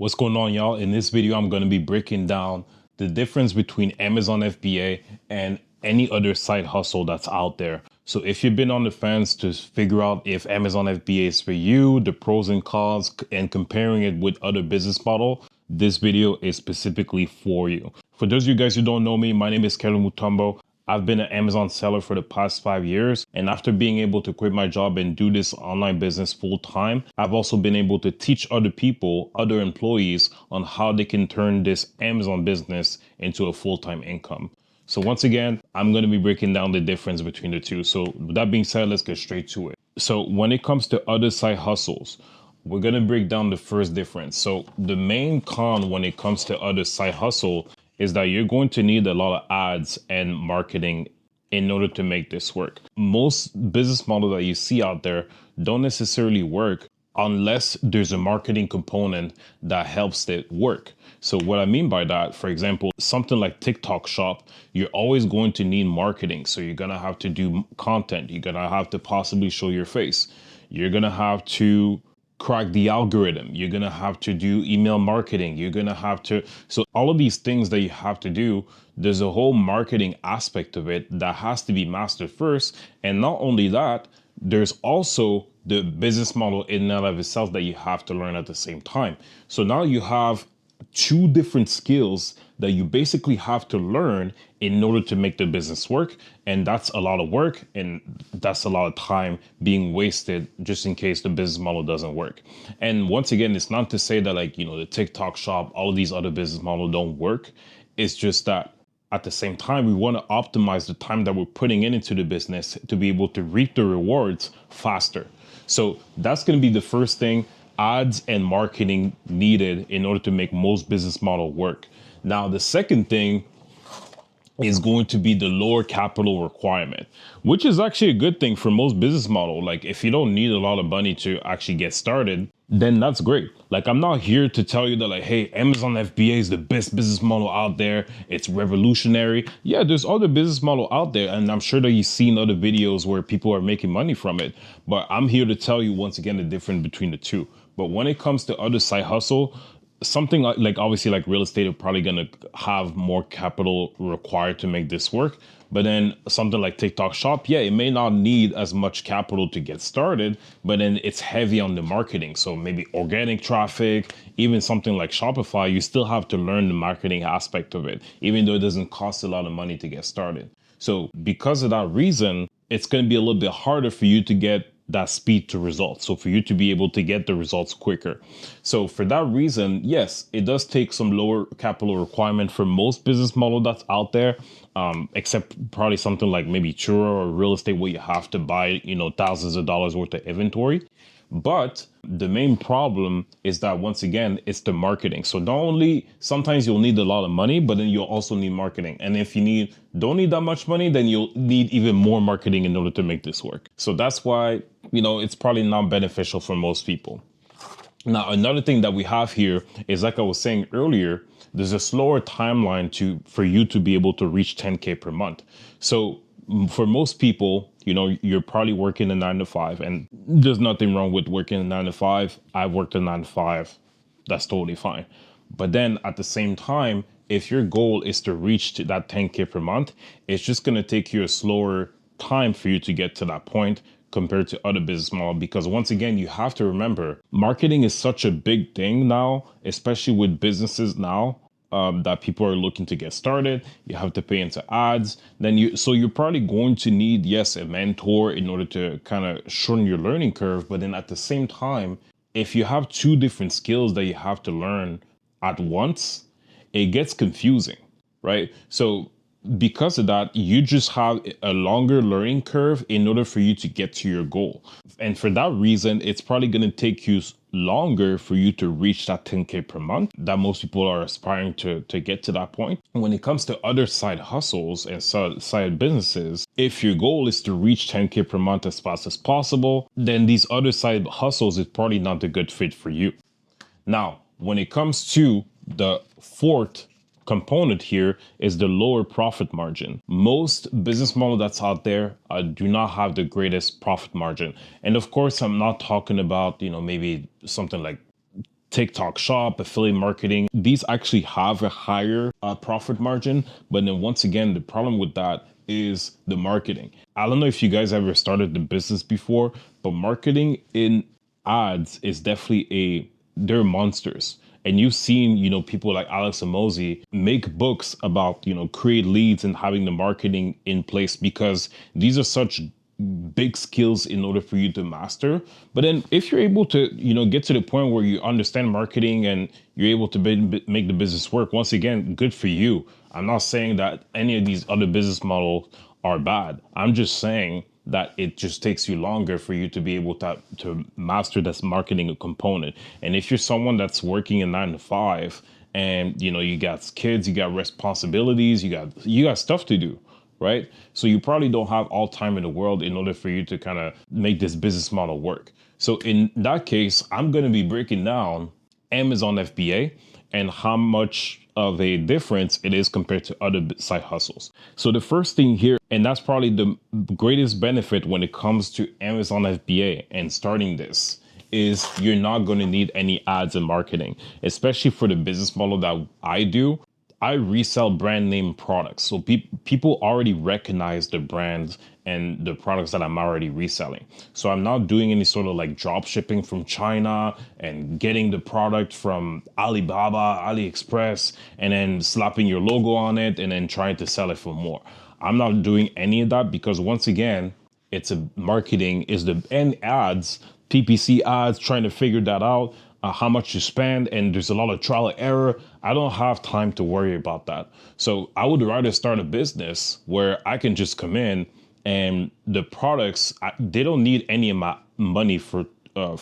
What's going on, y'all? In this video, I'm going to be breaking down the difference between Amazon FBA and any other side hustle that's out there. So if you've been on the fence to figure out if Amazon FBA is for you, the pros and cons, and comparing it with other business model, this video is specifically for you. For those of you guys who don't know me, my name is Kelly Mutombo. I've been an Amazon seller for the past 5 years, and after being able to quit my job and do this online business full time, I've also been able to teach other people, other employees, on how they can turn this Amazon business into a full-time income. So once again, I'm going to be breaking down the difference between the two. So with that being said, let's get straight to it. So when it comes to other side hustles, we're going to break down the first difference. So the main con when it comes to other side hustle is that you're going to need a lot of ads and marketing in order to make this work. Most business models that you see out there don't necessarily work unless there's a marketing component that helps it work. So what I mean by that, for example, something like TikTok Shop, you're always going to need marketing. So you're going to have to do content. You're going to have to possibly show your face. You're going to have to crack the algorithm. You're going to have to do email marketing. You're going to have to, so all of these things that you have to do, there's a whole marketing aspect of it that has to be mastered first. And not only that, there's also the business model in and of itself that you have to learn at the same time. So now you have two different skills that you basically have to learn in order to make the business work. And that's a lot of work, and that's a lot of time being wasted just in case the business model doesn't work. And once again, it's not to say that the TikTok Shop, all of these other business models don't work. It's just that at the same time, we want to optimize the time that we're putting into the business to be able to reap the rewards faster. So that's going to be the first thing. Ads and marketing needed in order to make most business model work. Now, the second thing is going to be the lower capital requirement, which is actually a good thing for most business model. Like if you don't need a lot of money to actually get started, then that's great. Like I'm not here to tell you that hey, Amazon FBA is the best business model out there. It's revolutionary. Yeah, there's other business model out there, and I'm sure that you've seen other videos where people are making money from it. But I'm here to tell you once again the difference between the two. But when it comes to other side hustle, something like obviously like real estate are probably going to have more capital required to make this work. But then something like TikTok Shop, yeah, it may not need as much capital to get started, but then it's heavy on the marketing. So maybe organic traffic, even something like Shopify, you still have to learn the marketing aspect of it, even though it doesn't cost a lot of money to get started. So because of that reason, it's going to be a little bit harder for you to get that speed to results. So for you to be able to get the results quicker. So for that reason, yes, it does take some lower capital requirement for most business model that's out there, except probably something like maybe Churro or real estate where you have to buy, thousands of dollars worth of inventory. But the main problem is that once again, it's the marketing. So not only sometimes you'll need a lot of money, but then you'll also need marketing. And if you don't need that much money, then you'll need even more marketing in order to make this work. So that's why, it's probably not beneficial for most people. Now, another thing that we have here is, like I was saying earlier, there's a slower timeline for you to be able to reach 10K per month. So for most people, you're probably working a 9 to 5, and there's nothing wrong with working a 9 to 5. I've worked a 9 to 5. That's totally fine. But then at the same time, if your goal is to reach to that 10K per month, it's just going to take you a slower time for you to get to that point compared to other business models. Because once again, you have to remember, marketing is such a big thing now, especially with businesses now. That people are looking to get started. You have to pay into ads. So you're probably going to need, yes, a mentor in order to kind of shorten your learning curve. But then at the same time, if you have two different skills that you have to learn at once, it gets confusing, right? So because of that, you just have a longer learning curve in order for you to get to your goal. And for that reason, it's probably going to take you longer for you to reach that 10K per month that most people are aspiring to get to that point. When it comes to other side hustles and side businesses, if your goal is to reach 10K per month as fast as possible, then these other side hustles is probably not a good fit for you. Now, when it comes to the fourth component here is the lower profit margin. Most business model that's out there do not have the greatest profit margin. And of course, I'm not talking about, maybe something like TikTok shop, affiliate marketing, these actually have a higher profit margin. But then once again, the problem with that is the marketing. I don't know if you guys ever started the business before, but marketing in ads is definitely they're monsters. And you've seen, people like Alex Amosi make books about, create leads and having the marketing in place, because these are such big skills in order for you to master. But then if you're able to, get to the point where you understand marketing and you're able to make the business work, once again, good for you. I'm not saying that any of these other business models are bad. I'm just saying that it just takes you longer for you to be able to master this marketing component. And if you're someone that's working a 9 to 5 and you got kids, you got responsibilities, you got stuff to do, right? So you probably don't have all time in the world in order for you to kind of make this business model work. So in that case, I'm going to be breaking down Amazon FBA and how much of a difference it is compared to other side hustles. So the first thing here, and that's probably the greatest benefit when it comes to Amazon FBA and starting this, is you're not going to need any ads and marketing, especially for the business model that I do. I resell brand name products. So people already recognize the brands and the products that I'm already reselling. So I'm not doing any sort of like drop shipping from China and getting the product from Alibaba, AliExpress, and then slapping your logo on it and then trying to sell it for more. I'm not doing any of that, because once again, it's a marketing is the end ads, PPC ads, trying to figure that out. How much to spend, and there's a lot of trial and error. I don't have time to worry about that. So I would rather start a business where I can just come in and the products, they don't need any of my money for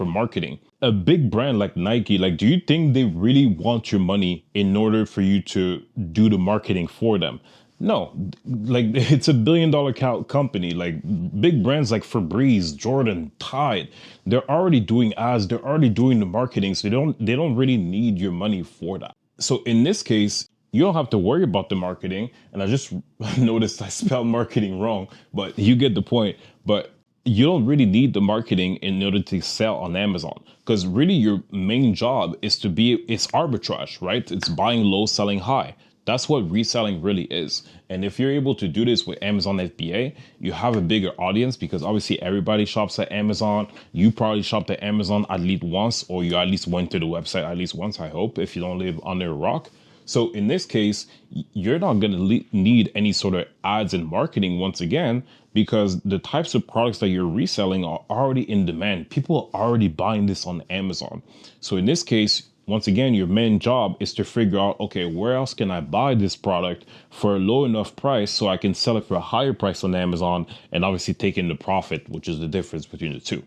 marketing. A big brand like Nike, like, do you think they really want your money in order for you to do the marketing for them? No, like, it's $1 billion company. Like big brands like Febreze, Jordan, Tide, they're already doing ads, they're already doing the marketing, so they don't really need your money for that. So in this case, you don't have to worry about the marketing. And I just noticed I spelled marketing wrong, but you get the point. But you don't really need the marketing in order to sell on Amazon, because really your main job is it's arbitrage, right? It's buying low, selling high. That's what reselling really is. And if you're able to do this with Amazon FBA, you have a bigger audience, because obviously everybody shops at Amazon. You probably shopped at Amazon at least once, or you at least went to the website at least once, I hope, if you don't live under a rock. So in this case, you're not going to need any sort of ads and marketing once again, because the types of products that you're reselling are already in demand. People are already buying this on Amazon. So in this case, once again, your main job is to figure out, okay, where else can I buy this product for a low enough price so I can sell it for a higher price on Amazon, and obviously take in the profit, which is the difference between the two.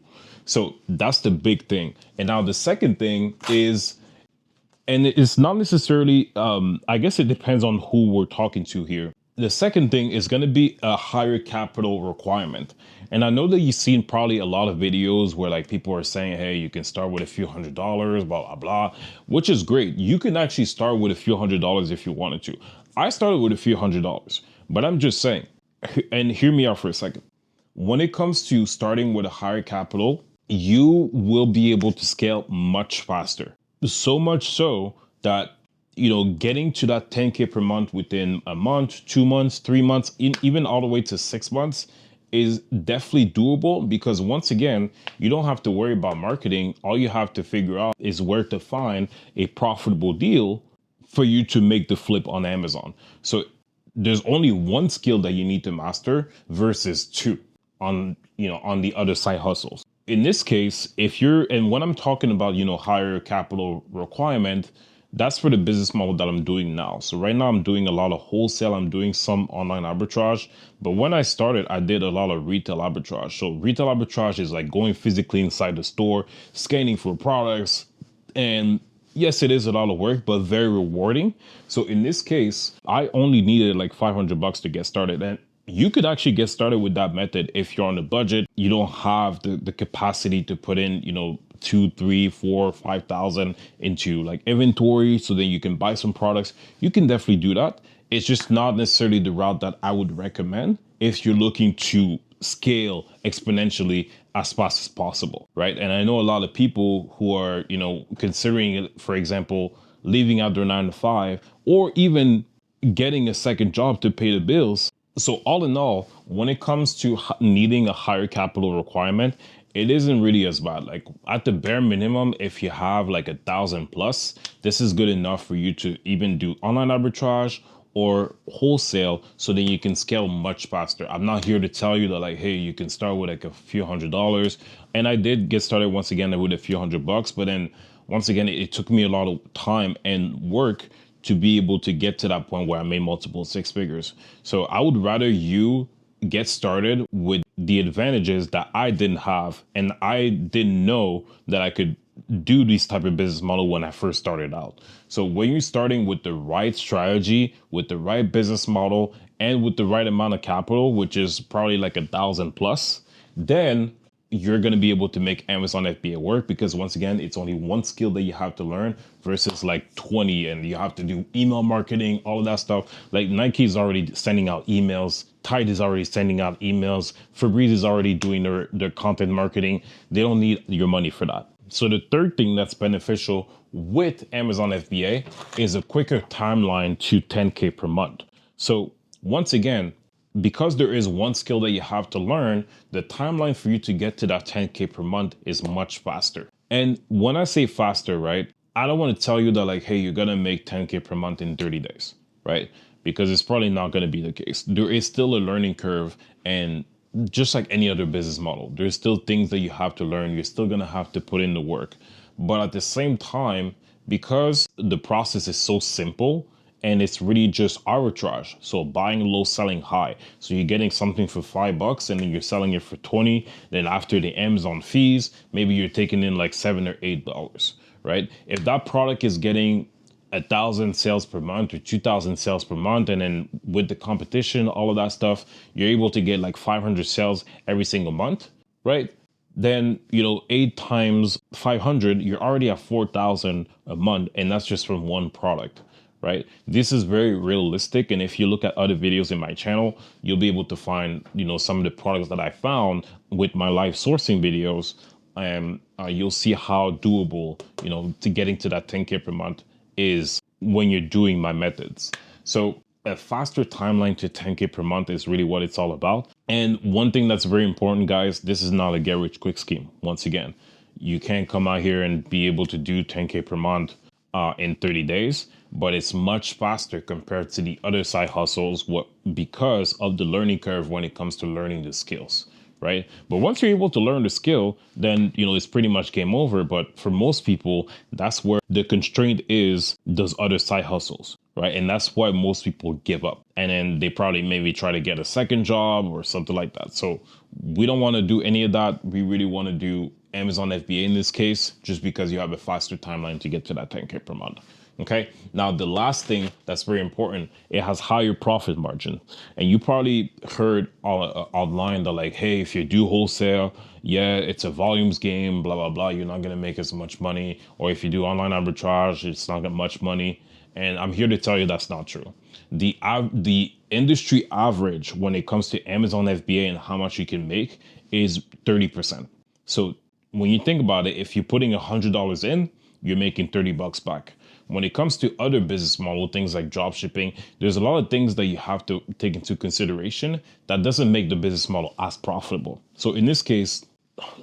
So that's the big thing. And now the second thing is, and it's not necessarily, I guess it depends on who we're talking to here. The second thing is going to be a higher capital requirement. And I know that you've seen probably a lot of videos where like people are saying, hey, you can start with a few $100s, blah, blah, blah, which is great. You can actually start with a few $100s if you wanted to. I started with a few $100s, but I'm just saying, and hear me out for a second. When it comes to starting with a higher capital, you will be able to scale much faster. So much so that, getting to that 10K per month within a month, 2 months, 3 months, even all the way to 6 months is definitely doable, because once again, you don't have to worry about marketing. All you have to figure out is where to find a profitable deal for you to make the flip on Amazon. So there's only one skill that you need to master versus two on the other side hustles. In this case, and when I'm talking about, higher capital requirement, that's for the business model that I'm doing now. So right now I'm doing a lot of wholesale. I'm doing some online arbitrage. But when I started, I did a lot of retail arbitrage. So retail arbitrage is like going physically inside the store, scanning for products. And yes, it is a lot of work, but very rewarding. So in this case, I only needed like $500 to get started. And you could actually get started with that method if you're on a budget. You don't have the capacity to put in, 2, 3, 4, 5,000 into like inventory so then you can buy some products. You can definitely do that. It's just not necessarily the route that I would recommend if you're looking to scale exponentially as fast as possible, right? And I know a lot of people who are, considering, for example, leaving out their 9 to 5 or even getting a second job to pay the bills. So all in all, when it comes to needing a higher capital requirement, it isn't really as bad. Like at the bare minimum, if you have like 1,000 plus, this is good enough for you to even do online arbitrage or wholesale, so then you can scale much faster. I'm not here to tell you that like, hey, you can start with like a few $100s. And I did get started once again with a few $100, but then once again, it took me a lot of time and work to be able to get to that point where I made multiple 6 figures. So I would rather you get started with the advantages that I didn't have, and I didn't know that I could do these type of business model when I first started out. So when you're starting with the right strategy, with the right business model, and with the right amount of capital, which is probably like 1,000 plus, then you're going to be able to make Amazon FBA work, because once again, it's only one skill that you have to learn versus like 20, and you have to do email marketing, all of that stuff. Like Nike is already sending out emails. Tide is already sending out emails. Febreze is already doing their content marketing. They don't need your money for that. So the third thing that's beneficial with Amazon FBA is a quicker timeline to 10K per month. So once again, because there is one skill that you have to learn, the timeline for you to get to that 10K per month is much faster. And when I say faster, right, I don't want to tell you that like, hey, you're going to make 10K per month in 30 days, right? Because it's probably not going to be the case. There is still a learning curve, and just like any other business model, there's still things that you have to learn. You're still going to have to put in the work. But at the same time, because the process is so simple and it's really just arbitrage, so buying low, selling high. So you're getting something for $5 and then you're selling it for 20. Then after the Amazon fees, maybe you're taking in like $7 or $8, right? If that product is getting 1,000 sales per month or 2,000 sales per month, and then with the competition, all of that stuff, you're able to get like 500 sales every single month, right? Then 8 times 500, you're already at 4,000 a month, and that's just from one product, right? This is very realistic, and if you look at other videos in my channel, you'll be able to find some of the products that I found with my live sourcing videos, and you'll see how doable to getting to that 10K per month is when you're doing my methods. So a faster timeline to 10K per month is really what it's all about. And one thing that's very important, guys, this is not a get rich quick scheme. Once again, you can't come out here and be able to do 10K per month in 30 days, but it's much faster compared to the other side hustles because of the learning curve when it comes to learning the skills. Right? But once you're able to learn the skill, then, it's pretty much game over. But for most people, that's where the constraint is those other side hustles, right? And that's why most people give up. And then they probably maybe try to get a second job or something like that. So we don't want to do any of that. We really want to do Amazon FBA in this case, just because you have a faster timeline to get to that 10K per month. Okay. Now, the last thing that's very important, it has higher profit margin. And you probably heard online that like, hey, if you do wholesale, yeah, it's a volumes game, blah, blah, blah. You're not going to make as much money. Or if you do online arbitrage, it's not that much money. And I'm here to tell you that's not true. The industry average when it comes to Amazon FBA and how much you can make is 30%. So when you think about it, if you're putting $100 in, you're making $30 back. When it comes to other business model, things like drop shipping, there's a lot of things that you have to take into consideration that doesn't make the business model as profitable. So in this case,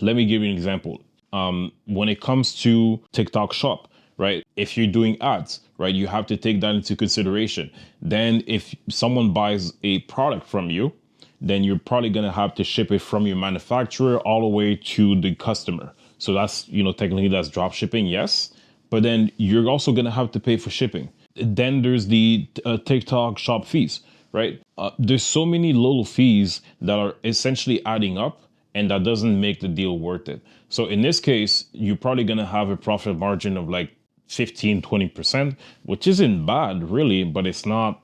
let me give you an example. When it comes to TikTok Shop, right? If you're doing ads, right, you have to take that into consideration. Then if someone buys a product from you, then you're probably going to have to ship it from your manufacturer all the way to the customer. So that's, technically that's drop shipping, yes. But then you're also going to have to pay for shipping. Then there's the TikTok shop fees, right? There's so many little fees that are essentially adding up, and that doesn't make the deal worth it. So in this case, you're probably going to have a profit margin of like 15-20%, which isn't bad really, but it's not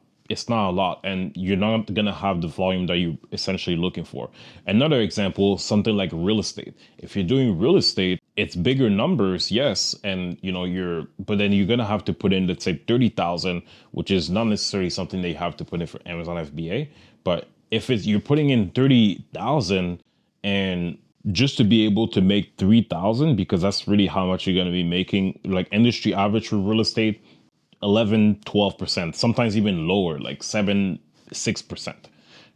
a lot, and you're not going to have the volume that you're essentially looking for. Another example, something like real estate. If you're doing real estate, it's bigger numbers, yes, and but then you're going to have to put in, let's say 30,000, which is not necessarily something that you have to put in for Amazon FBA. But if you're putting in 30,000 and just to be able to make 3,000, because that's really how much you're going to be making. Like industry average for real estate, 11-12%, sometimes even lower, like 7-6%,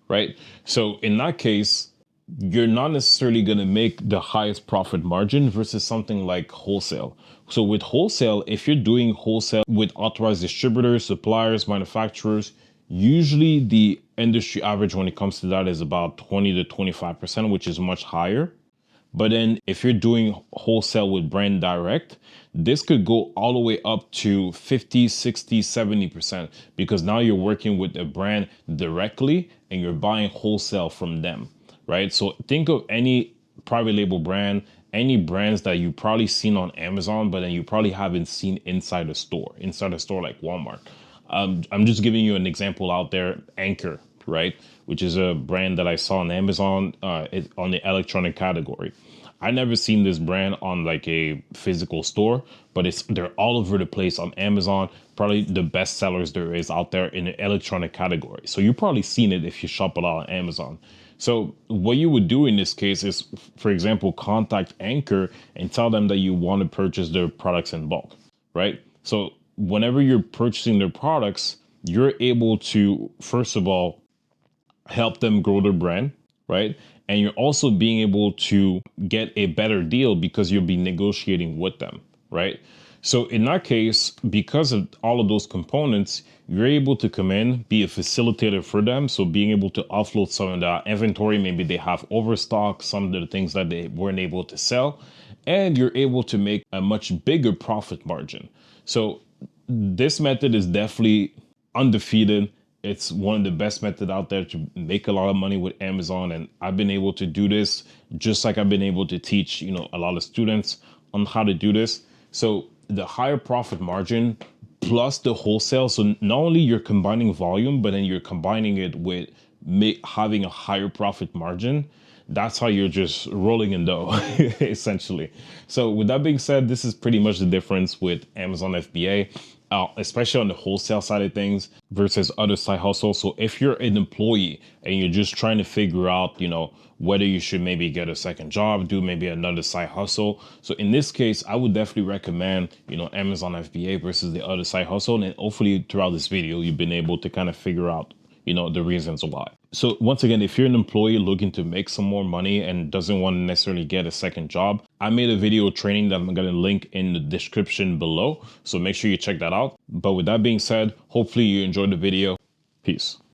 right? So in that case, you're not necessarily going to make the highest profit margin versus something like wholesale. So with wholesale, if you're doing wholesale with authorized distributors, suppliers, manufacturers, usually the industry average when it comes to that is about 20-25%, which is much higher. But then if you're doing wholesale with brand direct, this could go all the way up to 50, 60, 70%, because now you're working with a brand directly and you're buying wholesale from them, right? So think of any private label brand, any brands that you probably seen on Amazon, but then you probably haven't seen inside a store like Walmart. I'm just giving you an example out there, Anchor, right? Which is a brand that I saw on Amazon on the electronic category. I never seen this brand on like a physical store, but they're all over the place on Amazon. Probably the best sellers there is out there in the electronic category. So you've probably seen it if you shop a lot on Amazon. So what you would do in this case is, for example, contact Anchor and tell them that you want to purchase their products in bulk, right? So whenever you're purchasing their products, you're able to, first of all, help them grow their brand, right? And you're also being able to get a better deal because you'll be negotiating with them, right? So in that case, because of all of those components, you're able to come in, be a facilitator for them. So being able to offload some of that inventory, maybe they have overstock, some of the things that they weren't able to sell, and you're able to make a much bigger profit margin. So this method is definitely undefeated. It's one of the best methods out there to make a lot of money with Amazon. And I've been able to do this just like I've been able to teach, a lot of students on how to do this. So the higher profit margin plus the wholesale. So not only you're combining volume, but then you're combining it with having a higher profit margin. That's how you're just rolling in dough, essentially. So with that being said, this is pretty much the difference with Amazon FBA, especially on the wholesale side of things versus other side hustles. So if you're an employee and you're just trying to figure out, whether you should maybe get a second job, do maybe another side hustle. So in this case, I would definitely recommend, Amazon FBA versus the other side hustle. And hopefully throughout this video, you've been able to kind of figure out the reasons why. So once again, if you're an employee looking to make some more money and doesn't want to necessarily get a second job, I made a video training that I'm going to link in the description below. So make sure you check that out. But with that being said, hopefully you enjoyed the video. Peace.